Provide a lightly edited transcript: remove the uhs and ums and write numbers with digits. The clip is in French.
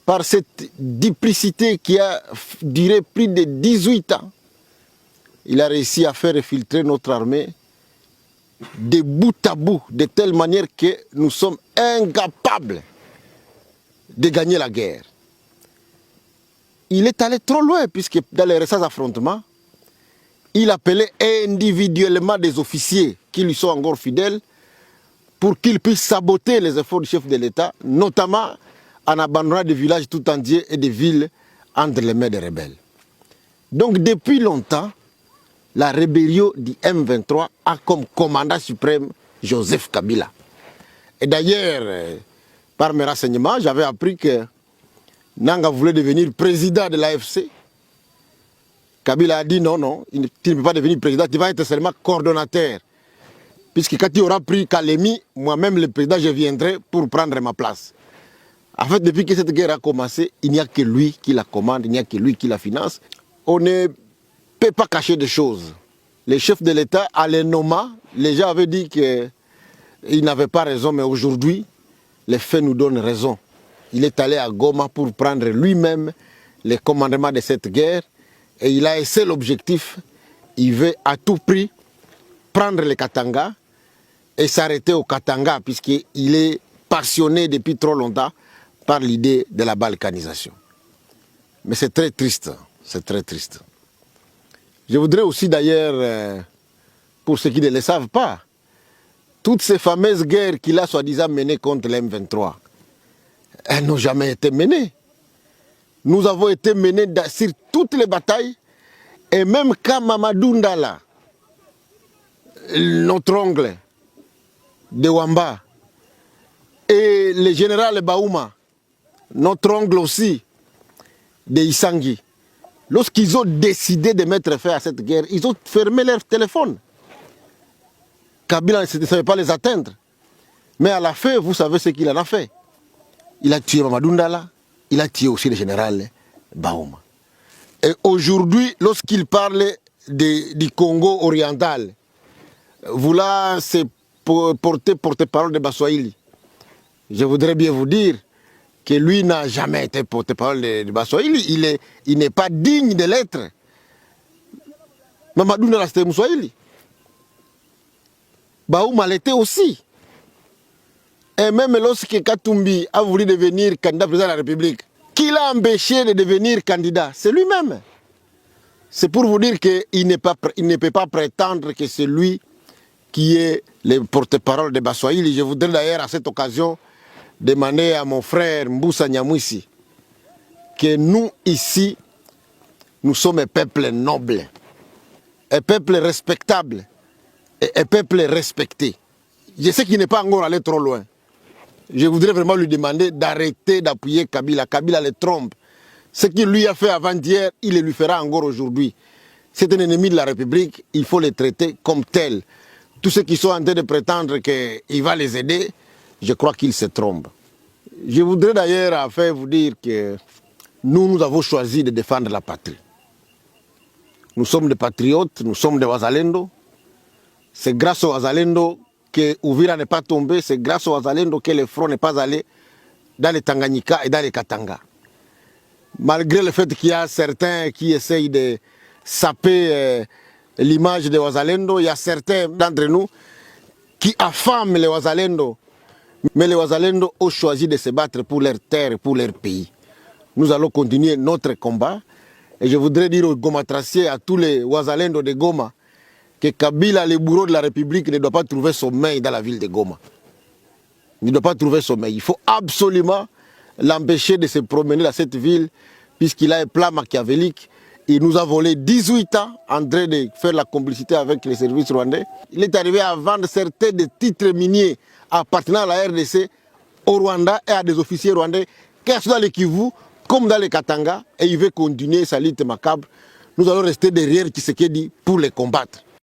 par cette duplicité qui a duré plus de 18 ans, il a réussi à faire infiltrer notre armée de bout à bout, de telle manière que nous sommes incapables de gagner la guerre. Il est allé trop loin, puisque dans les récents affrontements, il appelait individuellement des officiers qui lui sont encore fidèles pour qu'ils puissent saboter les efforts du chef de l'État, notamment en abandonnant des villages tout entiers et des villes entre les mains des rebelles. Donc depuis longtemps, la rébellion du M23 a comme commandant suprême Joseph Kabila. Et d'ailleurs, par mes renseignements, j'avais appris que Nanga voulait devenir président de l'AFC. Kabila a dit non, non, tu ne peux pas devenir président, tu vas être seulement coordonnateur. Puisque quand tu auras pris Kalemi, moi-même le président, je viendrai pour prendre ma place. En fait, depuis que cette guerre a commencé, il n'y a que lui qui la commande, il n'y a que lui qui la finance. On ne peut pas cacher des choses. Les chefs de l'État, à les nommer, les gens avaient dit qu'ils n'avaient pas raison, mais aujourd'hui, les faits nous donnent raison. Il est allé à Goma pour prendre lui-même les commandements de cette guerre et il a essayé l'objectif. Il veut à tout prix prendre le Katanga et s'arrêter au Katanga puisqu'il est passionné depuis trop longtemps par l'idée de la balkanisation. Mais c'est très triste, c'est très triste. Je voudrais aussi d'ailleurs, pour ceux qui ne le savent pas, toutes ces fameuses guerres qu'il a soi-disant menées contre l'M23, elles n'ont jamais été menées. Nous avons été menés sur toutes les batailles, et même quand Mamadou Ndala, notre oncle de Wamba, et le général Baouma, notre ongle aussi de Isangi, lorsqu'ils ont décidé de mettre fin à cette guerre, ils ont fermé leur téléphone. Kabila ne savait pas les atteindre. Mais à la fin, vous savez ce qu'il en a fait. Il a tué Mamadou Ndala, il a tué aussi le général Baouma. Et aujourd'hui, lorsqu'il parle du Congo oriental, vouloir se porter-parole de Baswahili, je voudrais bien vous dire que lui n'a jamais été porte-parole de Baswahili. Il n'est pas digne de l'être. Mamadou Ndala, c'était Mousswahili. Baouma l'était aussi. Et même lorsque Katumbi a voulu devenir candidat président de la République, qui l'a empêché de devenir candidat? C'est lui-même. C'est pour vous dire qu'il ne peut pas prétendre que c'est lui qui est le porte-parole de Baswahili. Je voudrais d'ailleurs à cette occasion demander à mon frère Mboussa Nyamwisi que nous ici, nous sommes un peuple noble, un peuple respectable et un peuple respecté. Je sais qu'il n'est pas encore allé trop loin. Je voudrais vraiment lui demander d'arrêter d'appuyer Kabila. Kabila le trompe. Ce qu'il lui a fait avant-hier, il le lui fera encore aujourd'hui. C'est un ennemi de la République, il faut le traiter comme tel. Tous ceux qui sont en train de prétendre qu'il va les aider, je crois qu'ils se trompent. Je voudrais d'ailleurs vous dire que nous avons choisi de défendre la patrie. Nous sommes des patriotes, nous sommes des Wazalendo. C'est grâce aux Wazalendo que Uvira n'est pas tombé, c'est grâce aux Wazalendo que le front n'est pas allé dans les Tanganyika et dans les Katanga. Malgré le fait qu'il y a certains qui essayent de saper l'image des Wazalendo, il y a certains d'entre nous qui affament les Wazalendo. Mais les Wazalendo ont choisi de se battre pour leur terre, pour leur pays. Nous allons continuer notre combat. Et je voudrais dire aux Gomatraciers, à tous les Wazalendo de Goma, que Kabila, le bourreau de la République, ne doit pas trouver sommeil dans la ville de Goma. Il ne doit pas trouver sommeil. Il faut absolument l'empêcher de se promener dans cette ville, puisqu'il a un plan machiavélique. Il nous a volé 18 ans en train de faire la complicité avec les services rwandais. Il est arrivé à vendre certains des titres miniers appartenant à la RDC au Rwanda et à des officiers rwandais, que ce soit dans le Kivu comme dans les Katanga, et il veut continuer sa lutte macabre. Nous allons rester derrière Tshisekedi pour les combattre.